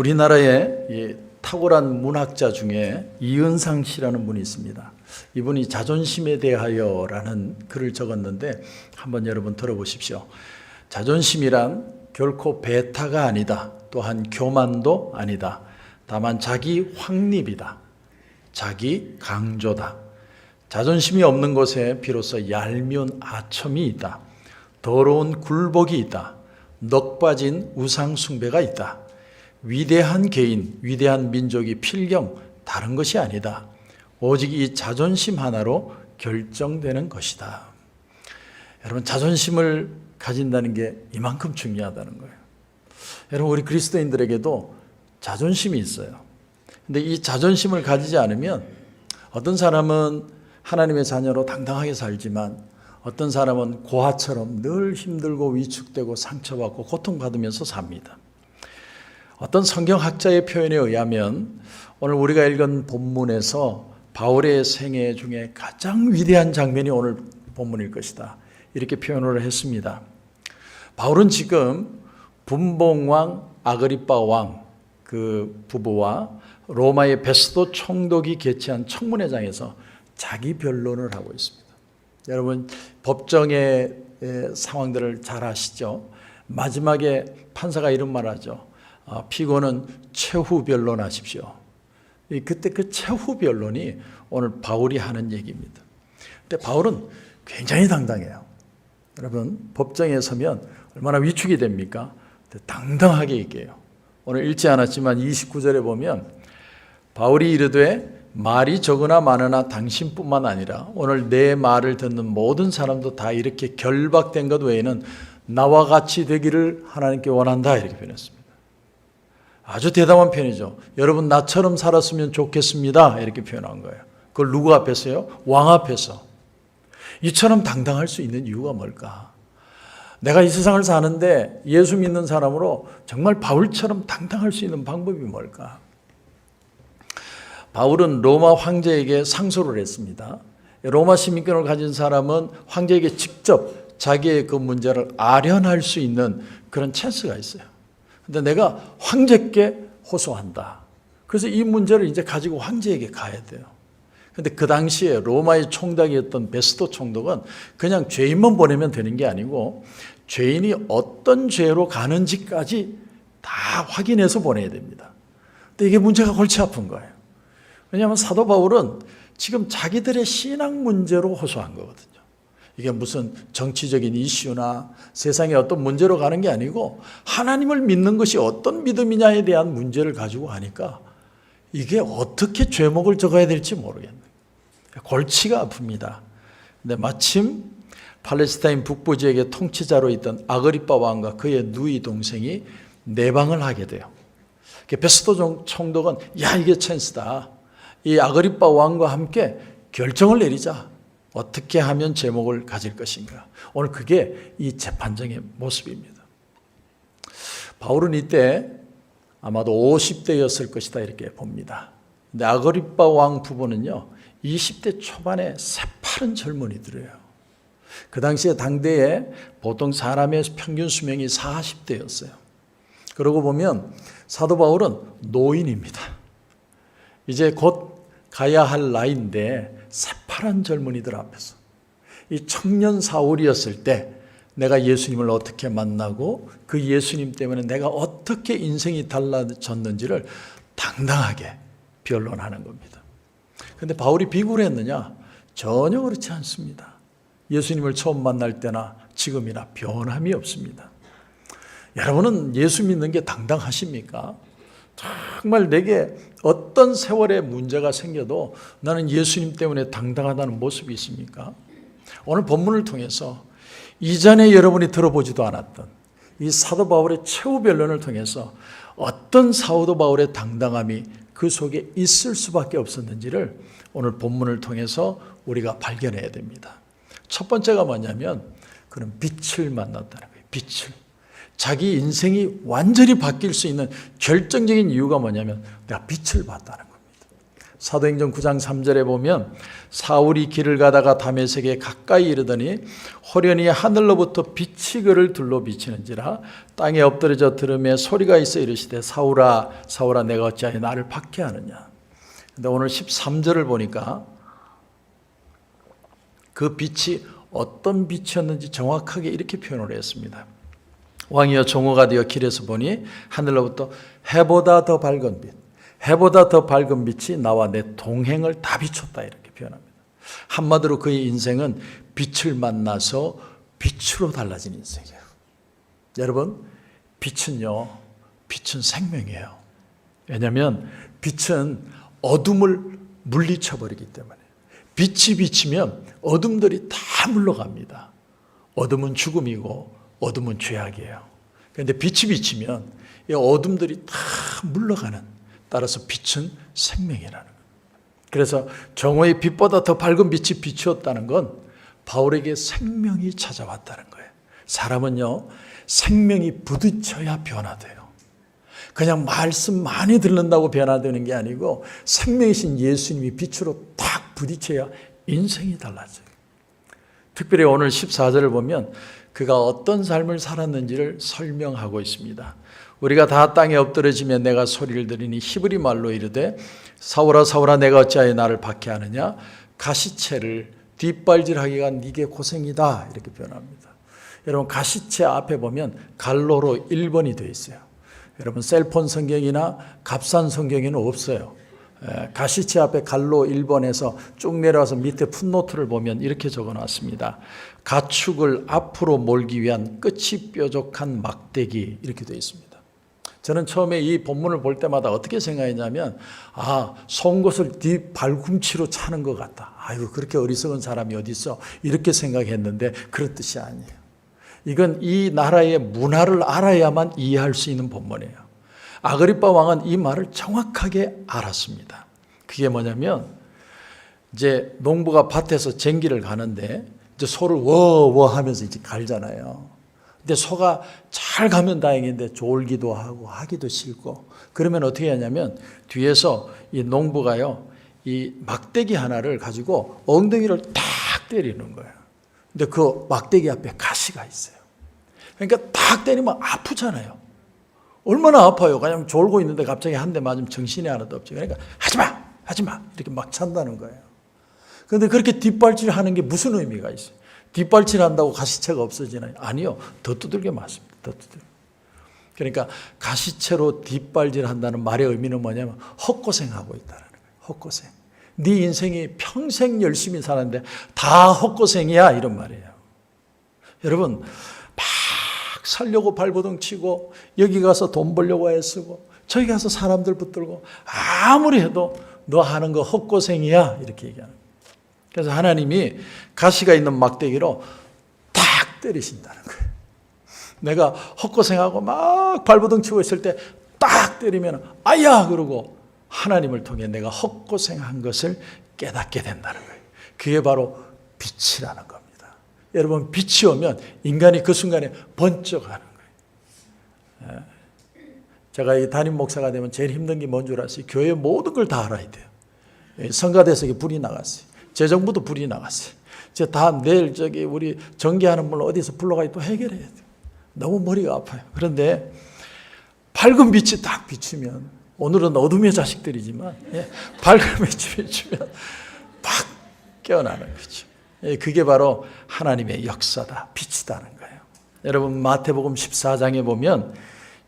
우리나라에 이 탁월한 문학자 중에 이은상 씨라는 분이 있습니다. 이분이 자존심에 대하여라는 글을 적었는데 한번 여러분 들어보십시오. 자존심이란 결코 배타가 아니다. 또한 교만도 아니다. 다만 자기 확립이다. 자기 강조다. 자존심이 없는 곳에 비로소 얄미운 아첨이 있다. 더러운 굴복이 있다. 넋 빠진 우상 숭배가 있다. 위대한 개인, 위대한 민족이 필경 다른 것이 아니다. 오직 이 자존심 하나로 결정되는 것이다. 여러분, 자존심을 가진다는 게 이만큼 중요하다는 거예요. 여러분, 우리 그리스도인들에게도 자존심이 있어요. 근데 이 자존심을 가지지 않으면 어떤 사람은 하나님의 자녀로 당당하게 살지만 어떤 사람은 고아처럼 늘 힘들고 위축되고 상처받고 고통받으면서 삽니다. 어떤 성경학자의 표현에 의하면 오늘 우리가 읽은 본문에서 바울의 생애 중에 가장 위대한 장면이 오늘 본문일 것이다. 이렇게 표현을 했습니다. 바울은 지금 분봉왕 아그리빠 왕 그 부부와 로마의 베스도 총독이 개최한 청문회장에서 자기 변론을 하고 있습니다. 여러분, 법정의 상황들을 잘 아시죠? 마지막에 판사가 이런 말을 하죠. 피고는 최후 변론하십시오. 그때 그 최후 변론이 오늘 바울이 하는 얘기입니다. 근데 바울은 굉장히 당당해요. 여러분, 법정에 서면 얼마나 위축이 됩니까? 당당하게 얘기해요. 오늘 읽지 않았지만 29절에 보면 바울이 이르되 말이 적으나 많으나 당신뿐만 아니라 오늘 내 말을 듣는 모든 사람도 다 이렇게 결박된 것 외에는 나와 같이 되기를 하나님께 원한다. 이렇게 표현했습니다. 아주 대담한 표현이죠. 여러분, 나처럼 살았으면 좋겠습니다. 이렇게 표현한 거예요. 그걸 누구 앞에서요? 왕 앞에서. 이처럼 당당할 수 있는 이유가 뭘까? 내가 이 세상을 사는데 예수 믿는 사람으로 정말 바울처럼 당당할 수 있는 방법이 뭘까? 바울은 로마 황제에게 상소를 했습니다. 로마 시민권을 가진 사람은 황제에게 직접 자기의 그 문제를 아련할 수 있는 그런 찬스가 있어요. 근데 내가 황제께 호소한다. 그래서 이 문제를 이제 가지고 황제에게 가야 돼요. 근데 그 당시에 로마의 총독이었던 베스도 총독은 그냥 죄인만 보내면 되는 게 아니고 죄인이 어떤 죄로 가는지까지 다 확인해서 보내야 됩니다. 근데 이게 문제가 골치 아픈 거예요. 왜냐하면 사도 바울은 지금 자기들의 신앙 문제로 호소한 거거든요. 이게 무슨 정치적인 이슈나 세상의 어떤 문제로 가는 게 아니고 하나님을 믿는 것이 어떤 믿음이냐에 대한 문제를 가지고 하니까 이게 어떻게 죄목을 적어야 될지 모르겠네요. 골치가 아픕니다. 근데 마침 팔레스타인 북부 지역의 통치자로 있던 아그리빠 왕과 그의 누이 동생이 내방을 하게 돼요. 베스도 총독은 야, 이게 찬스다. 이 아그리빠 왕과 함께 결정을 내리자. 어떻게 하면 제목을 가질 것인가. 오늘 그게 이 재판정의 모습입니다. 바울은 이때 아마도 50대였을 것이다 이렇게 봅니다. 근데 아그리빠 왕 부부는요 20대 초반의 새파른 젊은이들이에요. 그 당시에 당대에 보통 사람의 평균 수명이 40대였어요. 그러고 보면 사도 바울은 노인입니다. 이제 곧 가야 할 나이인데 새파란 젊은이들 앞에서 이 청년 사울이었을 때 내가 예수님을 어떻게 만나고 그 예수님 때문에 내가 어떻게 인생이 달라졌는지를 당당하게 변론하는 겁니다. 그런데 바울이 비굴했느냐? 전혀 그렇지 않습니다. 예수님을 처음 만날 때나 지금이나 변함이 없습니다. 여러분은 예수 믿는 게 당당하십니까? 정말 내게 어떤 세월의 문제가 생겨도 나는 예수님 때문에 당당하다는 모습이 있습니까? 오늘 본문을 통해서 이전에 여러분이 들어보지도 않았던 이 사도 바울의 최후 변론을 통해서 어떤 사도 바울의 당당함이 그 속에 있을 수밖에 없었는지를 오늘 본문을 통해서 우리가 발견해야 됩니다. 첫 번째가 뭐냐면 그는 빛을 만났다는 거예요. 빛을. 자기 인생이 완전히 바뀔 수 있는 결정적인 이유가 뭐냐면 내가 빛을 봤다는 겁니다. 사도행전 9장 3절에 보면 사울이 길을 가다가 다메섹에 가까이 이르더니 호련히 하늘로부터 빛이 그를 둘러 비치는지라 땅에 엎드려져 들음에 소리가 있어 이르시되 사울아 사울아 내가 어찌하여 나를 박해하느냐. 근데 오늘 13절을 보니까 그 빛이 어떤 빛이었는지 정확하게 이렇게 표현을 했습니다. 왕이여 종호가 되어 길에서 보니 하늘로부터 해보다 더 밝은 빛, 해보다 더 밝은 빛이 나와 내 동행을 다 비췄다 이렇게 표현합니다. 한마디로 그의 인생은 빛을 만나서 빛으로 달라진 인생이에요. 여러분, 빛은 생명이에요. 왜냐하면 빛은 어둠을 물리쳐버리기 때문에. 빛이 비치면 어둠들이 다 물러갑니다. 어둠은 죽음이고 어둠은 죄악이에요. 그런데 빛이 비치면 이 어둠들이 다 물러가는, 따라서 빛은 생명이라는 거예요. 그래서 정오의 빛보다 더 밝은 빛이 비추었다는 건 바울에게 생명이 찾아왔다는 거예요. 사람은요, 생명이 부딪혀야 변화돼요. 그냥 말씀 많이 듣는다고 변화되는 게 아니고 생명이신 예수님이 빛으로 딱 부딪혀야 인생이 달라져요. 특별히 오늘 14절을 보면 그가 어떤 삶을 살았는지를 설명하고 있습니다. 우리가 다 땅에 엎드러지면 내가 소리를 들으니 히브리 말로 이르되 사울아 사울아 내가 어찌하여 나를 박해하느냐. 가시채를 뒷발질하기가 네게 고생이다 이렇게 표현합니다. 여러분, 가시채 앞에 보면 갈로로 1번이 되어 있어요. 여러분, 셀폰 성경이나 값산 성경에는 없어요. 가시채 앞에 갈로 1번에서 쭉 내려와서 밑에 풋노트를 보면 이렇게 적어놨습니다. 가축을 앞으로 몰기 위한 끝이 뾰족한 막대기 이렇게 되어 있습니다. 저는 처음에 이 본문을 볼 때마다 어떻게 생각했냐면 송곳을 뒷발꿈치로 차는 것 같다. 아이고 그렇게 어리석은 사람이 어디 있어 이렇게 생각했는데 그런 뜻이 아니에요. 이건 이 나라의 문화를 알아야만 이해할 수 있는 본문이에요. 아그리빠 왕은 이 말을 정확하게 알았습니다. 그게 뭐냐면 이제 농부가 밭에서 쟁기를 가는데 이제 소를 워워 하면서 이제 갈잖아요. 근데 소가 잘 가면 다행인데 졸기도 하고 하기도 싫고 그러면 어떻게 하냐면 뒤에서 이 농부가요 이 막대기 하나를 가지고 엉덩이를 딱 때리는 거예요. 근데 그 막대기 앞에 가시가 있어요. 그러니까 딱 때리면 아프잖아요. 얼마나 아파요. 그냥 졸고 있는데 갑자기 한 대 맞으면 정신이 하나도 없죠. 그러니까 하지마 이렇게 막 찬다는 거예요. 그런데 그렇게 뒷발질 하는 게 무슨 의미가 있어요? 뒷발질 한다고 가시채가 없어지나요? 아니요. 더 두들겨 맞습니다. 더 두들겨. 그러니까 가시채로 뒷발질 한다는 말의 의미는 뭐냐면 헛고생하고 있다는 거예요. 헛고생. 네 인생이 평생 열심히 사는데 다 헛고생이야 이런 말이에요. 여러분 막 살려고 발버둥 치고 여기 가서 돈 벌려고 애쓰고 저기 가서 사람들 붙들고 아무리 해도 너 하는 거 헛고생이야 이렇게 얘기하는 거예요. 그래서 하나님이 가시가 있는 막대기로 딱 때리신다는 거예요. 내가 헛고생하고 막 발버둥 치고 있을 때 딱 때리면 아야 그러고 하나님을 통해 내가 헛고생한 것을 깨닫게 된다는 거예요. 그게 바로 빛이라는 겁니다. 여러분 빛이 오면 인간이 그 순간에 번쩍하는 거예요. 제가 이 담임 목사가 되면 제일 힘든 게 뭔 줄 아세요? 교회 모든 걸 다 알아야 돼요. 성가대석에 불이 나갔어요. 재정부도 불이 나갔어요. 다 내일 우리 전기하는 분 어디서 불러가 또 해결해야 돼요. 너무 머리가 아파요. 그런데 밝은 빛이 딱 비추면 오늘은 어둠의 자식들이지만 밝은 빛이 비추면 팍 깨어나는 거죠. 그게 바로 하나님의 역사다. 빛이다는 거예요. 여러분 마태복음 14장에 보면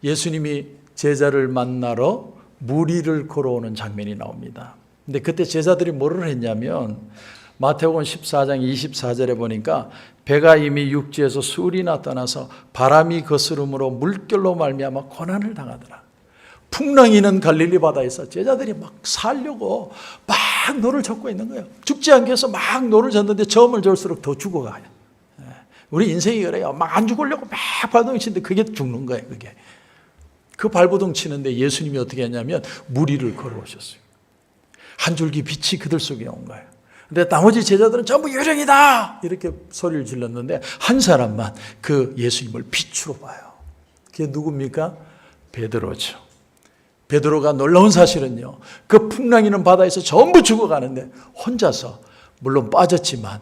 예수님이 제자를 만나러 무리를 걸어오는 장면이 나옵니다. 근데 그때 제자들이 뭐를 했냐면 마태복음 14장 24절에 보니까 배가 이미 육지에서 술이나 떠나서 바람이 거스름으로 물결로 말미암아 고난을 당하더라. 풍랑이는 갈릴리 바다에서 제자들이 막 살려고 막 노를 젓고 있는 거예요. 죽지 않게 해서 막 노를 젓는데 점을 줄수록 더 죽어가요. 우리 인생이 그래요. 막 안 죽으려고 막 발버둥 치는데 그게 죽는 거예요. 그게. 그 발버둥 치는데 예수님이 어떻게 했냐면 무리를 걸어오셨어요. 한 줄기 빛이 그들 속에 온 거예요. 근데 나머지 제자들은 전부 유령이다 이렇게 소리를 질렀는데 한 사람만 그 예수님을 빛으로 봐요. 그게 누굽니까? 베드로죠. 베드로가 놀라운 사실은요, 그 풍랑이는 바다에서 전부 죽어가는데 혼자서 물론 빠졌지만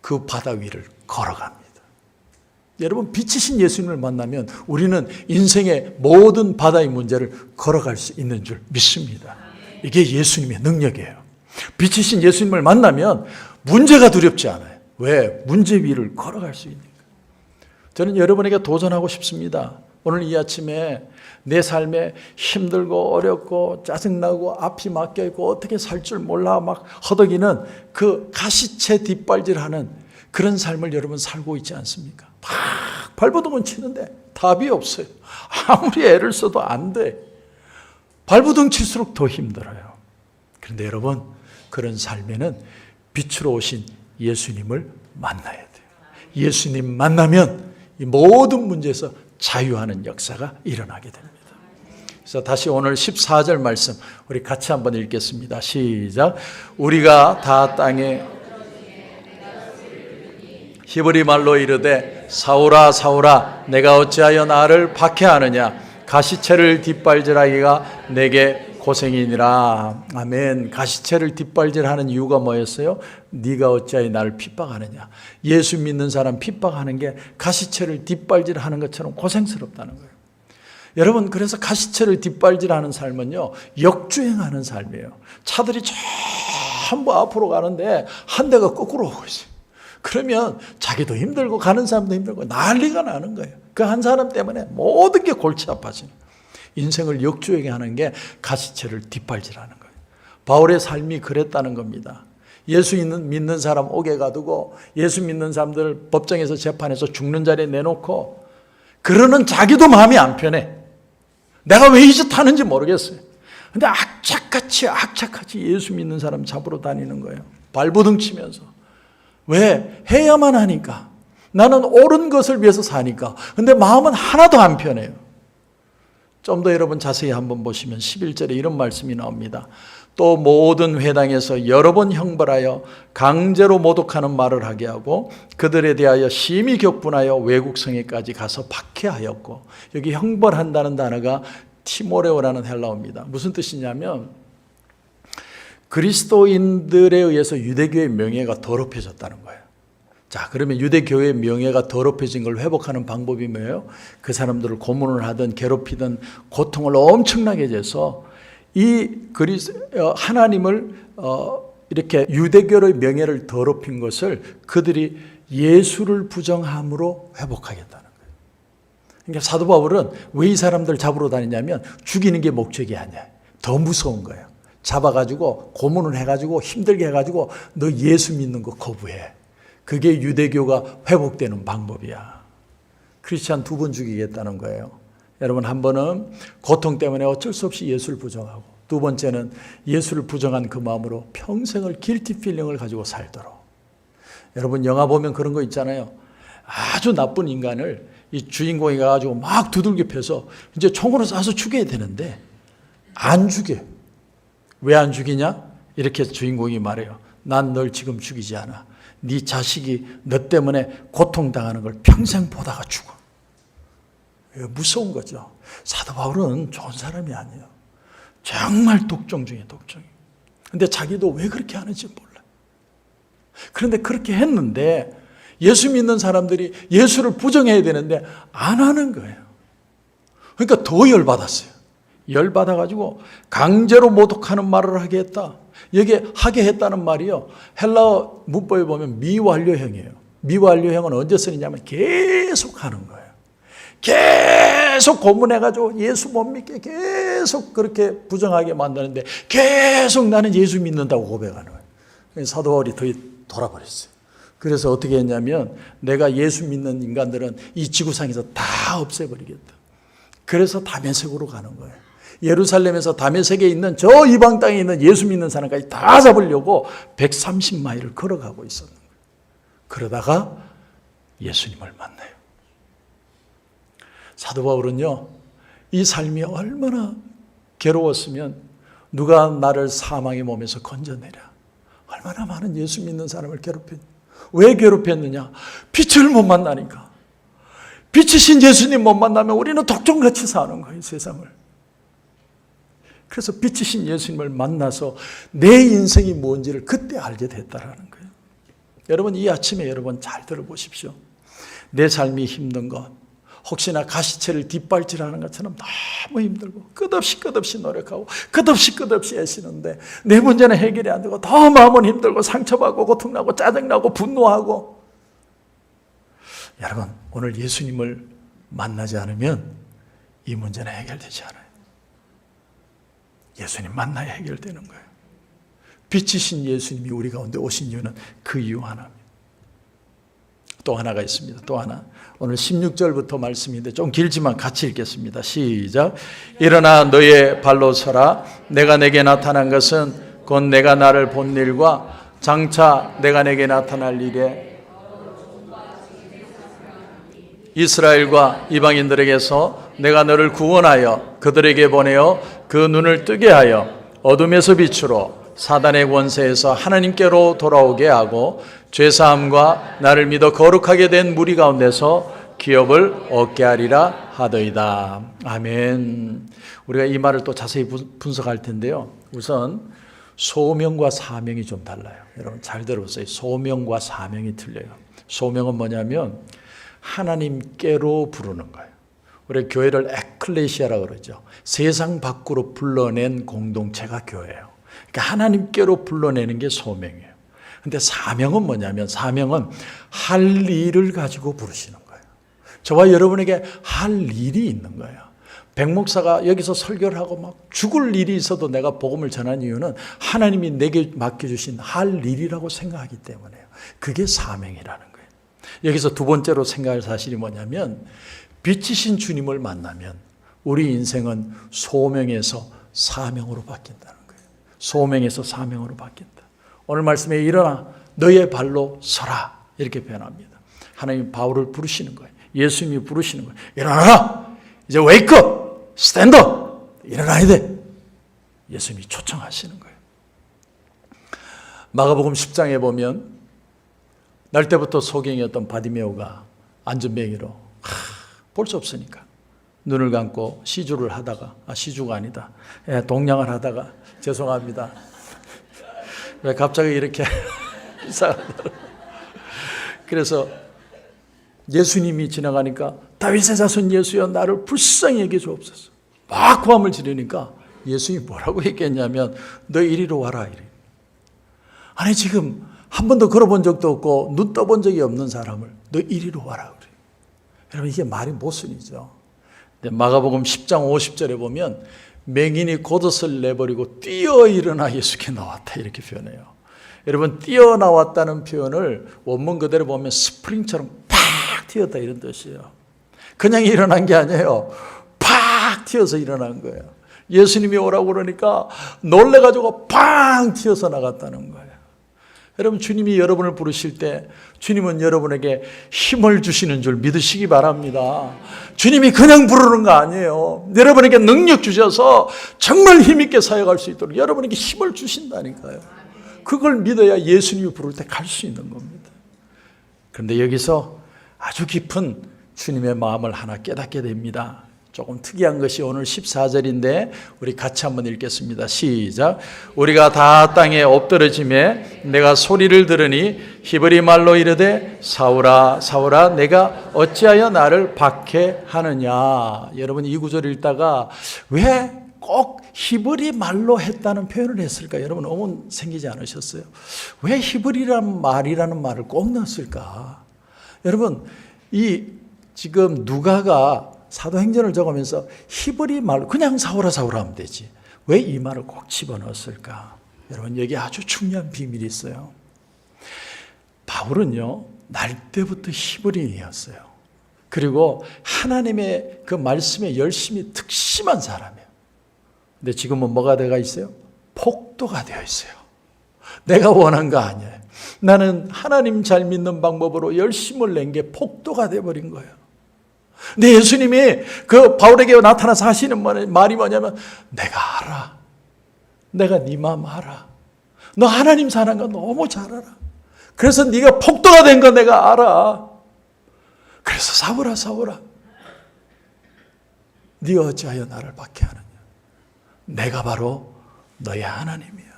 그 바다 위를 걸어갑니다. 여러분, 빛이신 예수님을 만나면 우리는 인생의 모든 바다의 문제를 걸어갈 수 있는 줄 믿습니다. 이게 예수님의 능력이에요. 빛이신 예수님을 만나면 문제가 두렵지 않아요. 왜? 문제 위를 걸어갈 수 있으니까. 저는 여러분에게 도전하고 싶습니다. 오늘 이 아침에 내 삶에 힘들고 어렵고 짜증나고 앞이 막혀있고 어떻게 살 줄 몰라 막 허덕이는 그 가시채 뒷발질하는 그런 삶을 여러분 살고 있지 않습니까? 막 발버둥은 치는데 답이 없어요. 아무리 애를 써도 안 돼. 발버둥 칠수록 더 힘들어요. 그런데 여러분, 그런 삶에는 빛으로 오신 예수님을 만나야 돼요. 예수님 만나면 이 모든 문제에서 자유하는 역사가 일어나게 됩니다. 그래서 다시 오늘 14절 말씀 우리 같이 한번 읽겠습니다. 시작. 우리가 다 땅에 히브리 말로 이르되 사울아 사울아 내가 어찌하여 나를 박해하느냐 가시채를 뒷발질하기가 내게 고생이니라. 아멘. 가시채를 뒷발질하는 이유가 뭐였어요? 네가 어찌하여 나를 핍박하느냐. 예수 믿는 사람 핍박하는 게 가시채를 뒷발질하는 것처럼 고생스럽다는 거예요. 여러분, 그래서 가시채를 뒷발질하는 삶은요, 역주행하는 삶이에요. 차들이 전부 앞으로 가는데 한 대가 거꾸로 오고 있어요. 그러면 자기도 힘들고 가는 사람도 힘들고 난리가 나는 거예요. 그 한 사람 때문에 모든 게 골치 아파지는 거예요. 인생을 역주행하는 게 가시채를 뒷발질하는 거예요. 바울의 삶이 그랬다는 겁니다. 예수 믿는 사람 옥에 가두고 예수 믿는 사람들 법정에서 재판해서 죽는 자리에 내놓고 그러는 자기도 마음이 안 편해. 내가 왜 이 짓 하는지 모르겠어요. 근데 악착같이 예수 믿는 사람 잡으러 다니는 거예요. 발버둥 치면서. 왜? 해야만 하니까. 나는 옳은 것을 위해서 사니까. 근데 마음은 하나도 안 편해요. 좀 더 여러분 자세히 한번 보시면 11절에 이런 말씀이 나옵니다. 또 모든 회당에서 여러 번 형벌하여 강제로 모독하는 말을 하게 하고 그들에 대하여 심히 격분하여 외국 성에까지 가서 박해하였고, 여기 형벌한다는 단어가 티모레오라는 헬라어입니다. 무슨 뜻이냐면 그리스도인들에 의해서 유대교의 명예가 더럽혀졌다는 거예요. 자, 그러면 유대교회의 명예가 더럽혀진 걸 회복하는 방법이 뭐예요? 그 사람들을 고문을 하든 괴롭히든 고통을 엄청나게 줘서 이 하나님을 이렇게 유대교의 명예를 더럽힌 것을 그들이 예수를 부정함으로 회복하겠다는 거예요. 그러니까 사도 바울은 왜 이 사람들 잡으러 다니냐면 죽이는 게 목적이 아니야. 더 무서운 거예요. 잡아가지고 고문을 해가지고 힘들게 해가지고 너 예수 믿는 거 거부해. 그게 유대교가 회복되는 방법이야. 크리스찬 2번 죽이겠다는 거예요. 여러분, 한 번은 고통 때문에 어쩔 수 없이 예수를 부정하고, 두 번째는 예수를 부정한 그 마음으로 평생을 길티 필링을 가지고 살도록. 여러분, 영화 보면 그런 거 있잖아요. 아주 나쁜 인간을 이 주인공이 가지고 막 두들겨 패서 이제 총으로 쏴서 죽여야 되는데 안 죽여. 왜 안 죽이냐? 이렇게 주인공이 말해요. 난 널 지금 죽이지 않아. 네 자식이 너 때문에 고통당하는 걸 평생 보다가 죽어. 무서운 거죠. 사도 바울은 좋은 사람이 아니에요. 정말 독종 중에 독종이에요. 근데 자기도 왜 그렇게 하는지 몰라. 그런데 그렇게 했는데 예수 믿는 사람들이 예수를 부정해야 되는데 안 하는 거예요. 그러니까 더 열받았어요. 열받아가지고 강제로 모독하는 말을 하게 했다. 여기 하게 했다는 말이요, 헬라어 문법에 보면 미완료형이에요. 미완료형은 언제 쓰느냐면 계속 하는 거예요. 계속 고문해가지고 예수 못 믿게 계속 그렇게 부정하게 만드는데 계속 나는 예수 믿는다고 고백하는 거예요. 사도 바울이 더 돌아버렸어요. 그래서 어떻게 했냐면 내가 예수 믿는 인간들은 이 지구상에서 다 없애버리겠다. 그래서 다메섹으로 가는 거예요. 예루살렘에서 다메섹에 있는 저 이방 땅에 있는 예수 믿는 사람까지 다 잡으려고 130마일을 걸어가고 있었는 거예요. 그러다가 예수님을 만나요. 사도 바울은요, 이 삶이 얼마나 괴로웠으면 누가 나를 사망의 몸에서 건져내랴. 얼마나 많은 예수 믿는 사람을 괴롭혔냐. 왜 괴롭혔느냐? 빛을 못 만나니까. 빛이신 예수님 못 만나면 우리는 독종같이 사는 거예요, 세상을. 그래서 빛이신 예수님을 만나서 내 인생이 뭔지를 그때 알게 됐다라는 거예요. 여러분, 이 아침에 여러분 잘 들어보십시오. 내 삶이 힘든 것, 혹시나 가시채를 뒷발질하는 것처럼 너무 힘들고 끝없이 노력하고 끝없이 애쓰는데 내 문제는 해결이 안 되고 더 마음은 힘들고 상처받고 고통나고 짜증나고 분노하고, 여러분, 오늘 예수님을 만나지 않으면 이 문제는 해결되지 않아요. 예수님 만나야 해결되는 거예요. 빛이신 예수님이 우리 가운데 오신 이유는 그 이유 하나입니다. 또 하나가 있습니다. 또 하나. 오늘 16절부터 말씀인데 좀 길지만 같이 읽겠습니다. 시작. 일어나 너의 발로 서라. 내가 내게 나타난 것은 곧 내가 나를 본 일과 장차 내가 내게 나타날 일에 이스라엘과 이방인들에게서 내가 너를 구원하여 그들에게 보내어 그 눈을 뜨게 하여 어둠에서 빛으로 사단의 권세에서 하나님께로 돌아오게 하고 죄사함과 나를 믿어 거룩하게 된 무리 가운데서 기업을 얻게 하리라 하더이다. 아멘. 우리가 이 말을 또 자세히 분석할 텐데요. 우선 소명과 사명이 좀 달라요. 여러분 잘 들어보세요. 소명과 사명이 틀려요. 소명은 뭐냐면 하나님께로 부르는 거예요. 우리 교회를 에클레시아라고 그러죠. 세상 밖으로 불러낸 공동체가 교회예요. 그러니까 하나님께로 불러내는 게 소명이에요. 근데 사명은 뭐냐면 사명은 할 일을 가지고 부르시는 거예요. 저와 여러분에게 할 일이 있는 거예요. 백 목사가 여기서 설교를 하고 막 죽을 일이 있어도 내가 복음을 전한 이유는 하나님이 내게 맡겨주신 할 일이라고 생각하기 때문에요. 그게 사명이라는 거예요. 여기서 두 번째로 생각할 사실이 뭐냐면 빛이신 주님을 만나면 우리 인생은 소명에서 사명으로 바뀐다는 거예요. 소명에서 사명으로 바뀐다. 오늘 말씀에 일어나 너의 발로 서라 이렇게 표현합니다. 하나님이 바울을 부르시는 거예요. 예수님이 부르시는 거예요. 일어나라. 이제 wake up, stand up. 일어나야 돼. 예수님이 초청하시는 거예요. 마가복음 10장에 보면 날 때부터 소경이었던 바디메오가 안전뱅이로 볼 수 없으니까 눈을 감고 시주를 하다가 시주가 아니다. 동냥을 하다가 죄송합니다. 왜 갑자기 이렇게 이상하다. 그래서 예수님이 지나가니까 다윗의 자손 예수여 나를 불쌍히 여겨 주옵소서. 막 고함을 지르니까 예수님이 뭐라고 얘기했냐면 너 이리로 와라. 이래. 아니 지금 한 번도 걸어본 적도 없고 눈 떠본 적이 없는 사람을 너 이리로 와라 그래. 여러분 이게 말이 모순이죠. 근데 마가복음 10장 50절에 보면 맹인이 겉옷을 내버리고 뛰어 일어나 예수께 나왔다 이렇게 표현해요. 여러분 뛰어나왔다는 표현을 원문 그대로 보면 스프링처럼 팍 튀었다 이런 뜻이에요. 그냥 일어난 게 아니에요. 팍 튀어서 일어난 거예요. 예수님이 오라고 그러니까 놀래가지고 팡 튀어서 나갔다는 거예요. 여러분 주님이 여러분을 부르실 때 주님은 여러분에게 힘을 주시는 줄 믿으시기 바랍니다. 주님이 그냥 부르는 거 아니에요. 여러분에게 능력 주셔서 정말 힘있게 사역할 수 있도록 여러분에게 힘을 주신다니까요. 그걸 믿어야 예수님이 부를 때 갈 수 있는 겁니다. 그런데 여기서 아주 깊은 주님의 마음을 하나 깨닫게 됩니다. 조금 특이한 것이 오늘 14절인데 우리 같이 한번 읽겠습니다. 시작. 우리가 다 땅에 엎드러짐에 내가 소리를 들으니 히브리 말로 이르되 사울아 사울아 내가 어찌하여 나를 박해하느냐. 여러분 이 구절 읽다가 왜 꼭 히브리 말로 했다는 표현을 했을까? 여러분 의문 생기지 않으셨어요? 왜 히브리라는 말을 꼭 넣었을까? 여러분 이 지금 누가가 사도행전을 적으면서 히브리 말로 그냥 사울아 사울아 하면 되지. 왜 이 말을 꼭 집어넣었을까? 여러분 여기 아주 중요한 비밀이 있어요. 바울은요 날 때부터 히브리인이었어요. 그리고 하나님의 그 말씀에 열심히 특심한 사람이에요. 근데 지금은 뭐가 되어 있어요? 폭도가 되어 있어요. 내가 원한 거 아니에요. 나는 하나님 잘 믿는 방법으로 열심을 낸 게 폭도가 되어버린 거예요. 근데 예수님이 그 바울에게 나타나서 하시는 말이 뭐냐면 내가 알아. 내가 네 마음 알아. 너 하나님 사는 거 너무 잘 알아. 그래서 네가 폭도가 된 거 내가 알아. 그래서 사울아 사울아 네가 어찌하여 나를 박해하느냐. 내가 바로 너의 하나님이야.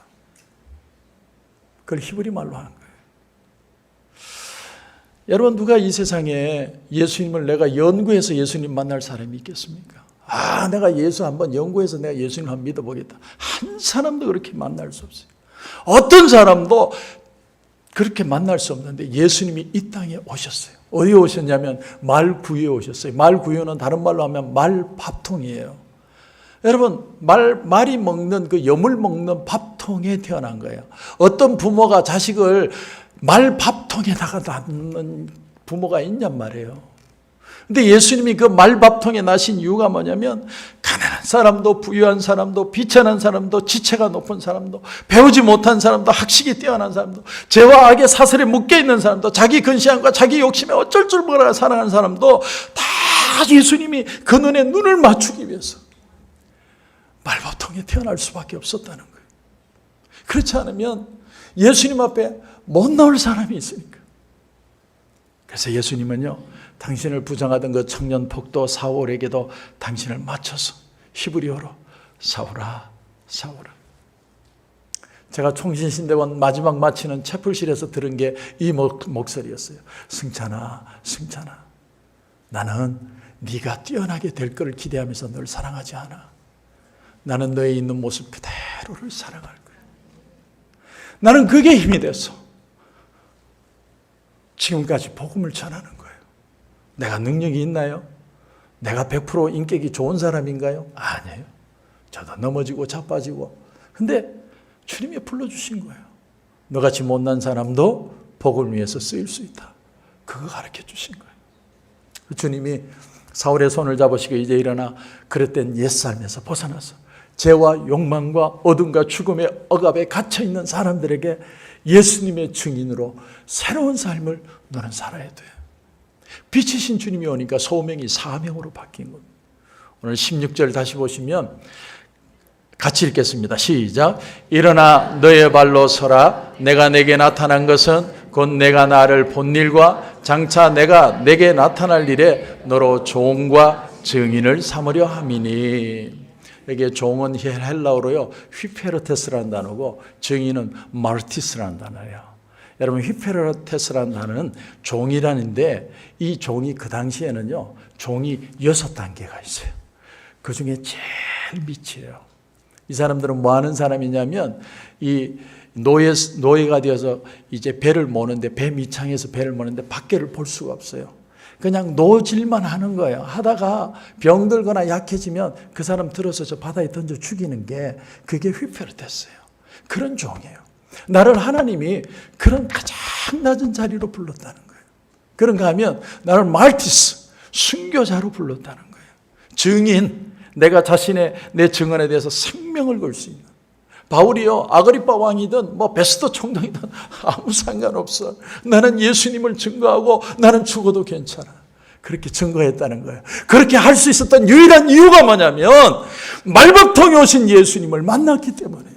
그걸 히브리 말로 하는 거예요. 여러분, 누가 이 세상에 예수님을 내가 연구해서 예수님 만날 사람이 있겠습니까? 내가 예수 한번 연구해서 내가 예수님 한번 믿어보겠다. 한 사람도 그렇게 만날 수 없어요. 어떤 사람도 그렇게 만날 수 없는데 예수님이 이 땅에 오셨어요. 어디에 오셨냐면 말구유에 오셨어요. 말구유는 다른 말로 하면 말밥통이에요. 여러분, 말이 먹는 그 염을 먹는 밥통에 태어난 거예요. 어떤 부모가 자식을 말밥통에다가 낳는 부모가 있냔 말이에요. 근데 예수님이 그 말밥통에 나신 이유가 뭐냐면 가난한 사람도 부유한 사람도 비천한 사람도 지체가 높은 사람도 배우지 못한 사람도 학식이 뛰어난 사람도 죄와 악의 사슬에 묶여있는 사람도 자기 근시함과 자기 욕심에 어쩔 줄 몰라 살아가는 사람도 다 예수님이 그 눈에 눈을 맞추기 위해서 말밥통에 태어날 수밖에 없었다는 거예요. 그렇지 않으면 예수님 앞에 못 나올 사람이 있으니까. 그래서 예수님은요, 당신을 부정하던 그 청년 폭도 사울에게도 당신을 맞춰서 히브리어로 사울아, 사울아. 제가 총신신대원 마지막 마치는 채플실에서 들은 게 이 목소리였어요. 승찬아, 승찬아, 나는 네가 뛰어나게 될 것을 기대하면서 널 사랑하지 않아. 나는 너의 있는 모습 그대로를 사랑할 거야. 나는 그게 힘이 돼서 지금까지 복음을 전하는 거예요. 내가 능력이 있나요? 내가 100% 인격이 좋은 사람인가요? 아니에요. 저도 넘어지고 자빠지고. 근데 주님이 불러주신 거예요. 너같이 못난 사람도 복을 위해서 쓰일 수 있다. 그거 가르쳐 주신 거예요. 주님이 사울의 손을 잡으시고 이제 일어나 그릇된 옛삶에서 벗어나서 죄와 욕망과 어둠과 죽음의 억압에 갇혀있는 사람들에게 예수님의 증인으로 새로운 삶을 너는 살아야 돼. 빛이신 주님이 오니까 소명이 사명으로 바뀐 겁니다. 오늘 16절 다시 보시면 같이 읽겠습니다. 시작. 일어나 너의 발로 서라. 내가 내게 나타난 것은 곧 내가 나를 본 일과 장차 내가 내게 나타날 일에 너로 종과 증인을 삼으려 함이니. 여기에 종은 헬라어로요, 휘페르테스라는 단어고 증인은 마르티스라는 단어예요. 여러분, 휘페르테스라는 단어는 종이라는데 이 종이 그 당시에는요, 종이 6단계가 있어요. 그 중에 제일 밑이에요. 이 사람들은 뭐 하는 사람이냐면 이 노예가 되어서 이제 배를 모는데 배 밑창에서 배를 모는데 밖에를 볼 수가 없어요. 그냥 노질만 하는 거예요. 하다가 병들거나 약해지면 그 사람 들어서 저 바다에 던져 죽이는 게 그게 휘페르테스예요. 그런 종이에요. 나를 하나님이 그런 가장 낮은 자리로 불렀다는 거예요. 그런가 하면 나를 말티스, 순교자로 불렀다는 거예요. 증인, 내가 자신의 내 증언에 대해서 생명을 걸 수 있는. 바울이요, 아그리빠 왕이든 뭐 베스도 총독이든 아무 상관없어. 나는 예수님을 증거하고 나는 죽어도 괜찮아. 그렇게 증거했다는 거예요. 그렇게 할 수 있었던 유일한 이유가 뭐냐면 말박통에 오신 예수님을 만났기 때문에요.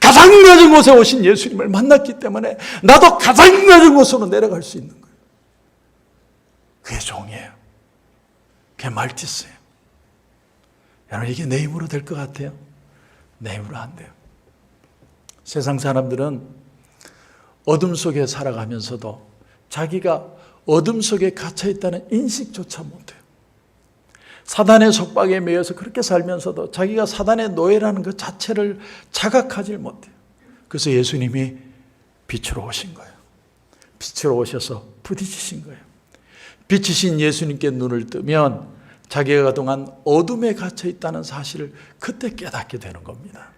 가장 낮은 곳에 오신 예수님을 만났기 때문에 나도 가장 낮은 곳으로 내려갈 수 있는 거예요. 그게 종이에요. 그게 말티스예요. 여러분, 이게 내 힘으로 될 것 같아요? 내 힘으로 안 돼요. 세상 사람들은 어둠 속에 살아가면서도 자기가 어둠 속에 갇혀있다는 인식조차 못해요. 사단의 속박에 매여서 그렇게 살면서도 자기가 사단의 노예라는 그 자체를 자각하지 못해요. 그래서 예수님이 빛으로 오신 거예요. 빛으로 오셔서 부딪히신 거예요. 빛이신 예수님께 눈을 뜨면 자기가 그동안 어둠에 갇혀있다는 사실을 그때 깨닫게 되는 겁니다.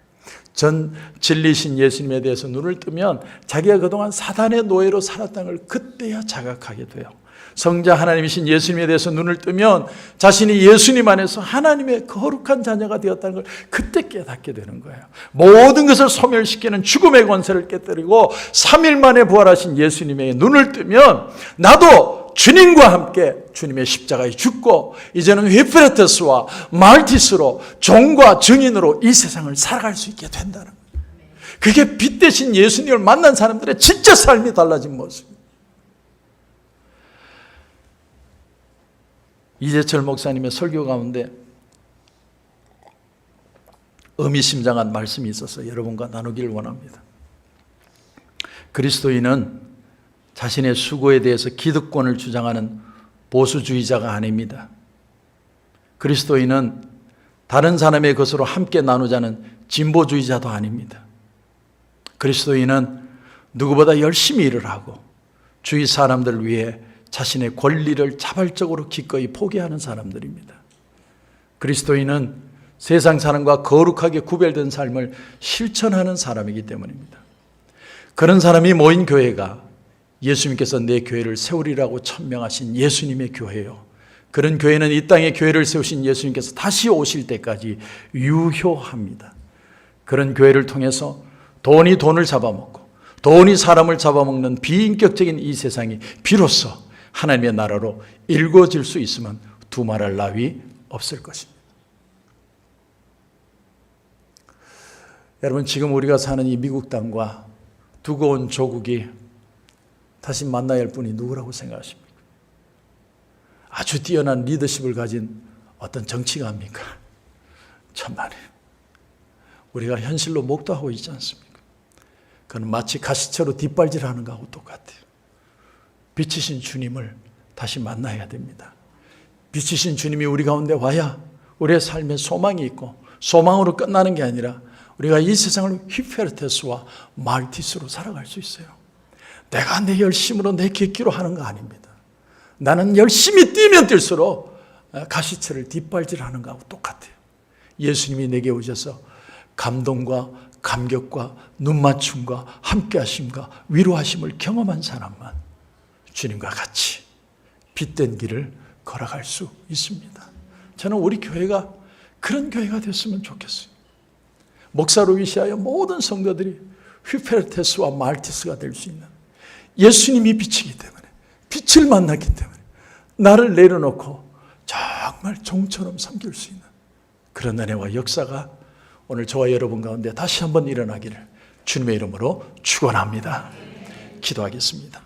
전 진리신 예수님에 대해서 눈을 뜨면 자기가 그동안 사단의 노예로 살았다는 걸 그때야 자각하게 돼요. 성자 하나님이신 예수님에 대해서 눈을 뜨면 자신이 예수님 안에서 하나님의 거룩한 자녀가 되었다는 걸 그때 깨닫게 되는 거예요. 모든 것을 소멸시키는 죽음의 권세를 깨뜨리고 3일 만에 부활하신 예수님의 눈을 뜨면 나도 주님과 함께 주님의 십자가에 죽고 이제는 휘페르테스와 말티스로 종과 증인으로 이 세상을 살아갈 수 있게 된다는 거예요. 그게 빛 대신 예수님을 만난 사람들의 진짜 삶이 달라진 모습입니다. 이재철 목사님의 설교 가운데 의미심장한 말씀이 있어서 여러분과 나누기를 원합니다. 그리스도인은 자신의 수고에 대해서 기득권을 주장하는 보수주의자가 아닙니다. 그리스도인은 다른 사람의 것으로 함께 나누자는 진보주의자도 아닙니다. 그리스도인은 누구보다 열심히 일을 하고 주위 사람들을 위해 자신의 권리를 자발적으로 기꺼이 포기하는 사람들입니다. 그리스도인은 세상 사람과 거룩하게 구별된 삶을 실천하는 사람이기 때문입니다. 그런 사람이 모인 교회가 예수님께서 내 교회를 세우리라고 천명하신 예수님의 교회요. 그런 교회는 이 땅에 교회를 세우신 예수님께서 다시 오실 때까지 유효합니다. 그런 교회를 통해서 돈이 돈을 잡아먹고 돈이 사람을 잡아먹는 비인격적인 이 세상이 비로소 하나님의 나라로 일궈질 수 있으면 두말할 나위 없을 것입니다. 여러분, 지금 우리가 사는 이 미국 땅과 두고 온 조국이 다시 만나야 할 분이 누구라고 생각하십니까? 아주 뛰어난 리더십을 가진 어떤 정치가입니까? 천만에. 우리가 현실로 목도하고 있지 않습니까? 그건 마치 가시처로 뒷발질하는 것하고 똑같아요. 빛이신 주님을 다시 만나야 됩니다. 빛이신 주님이 우리 가운데 와야 우리의 삶에 소망이 있고, 소망으로 끝나는 게 아니라 우리가 이 세상을 휘페르테스와 말티스로 살아갈 수 있어요. 내가 내 열심으로 내 객기로 하는 거 아닙니다. 나는 열심히 뛰면 뛸수록 가시처를 뒷발질하는 거하고 똑같아요. 예수님이 내게 오셔서 감동과 감격과 눈맞춤과 함께하심과 위로하심을 경험한 사람만 주님과 같이 빛된 길을 걸어갈 수 있습니다. 저는 우리 교회가 그런 교회가 됐으면 좋겠어요. 목사로 위시하여 모든 성도들이 휘페르테스와 말티스가 될 수 있는, 예수님이 빛이기 때문에, 빛을 만났기 때문에 나를 내려놓고 정말 종처럼 섬길 수 있는 그런 은혜와 역사가 오늘 저와 여러분 가운데 다시 한번 일어나기를 주님의 이름으로 축원합니다. 기도하겠습니다.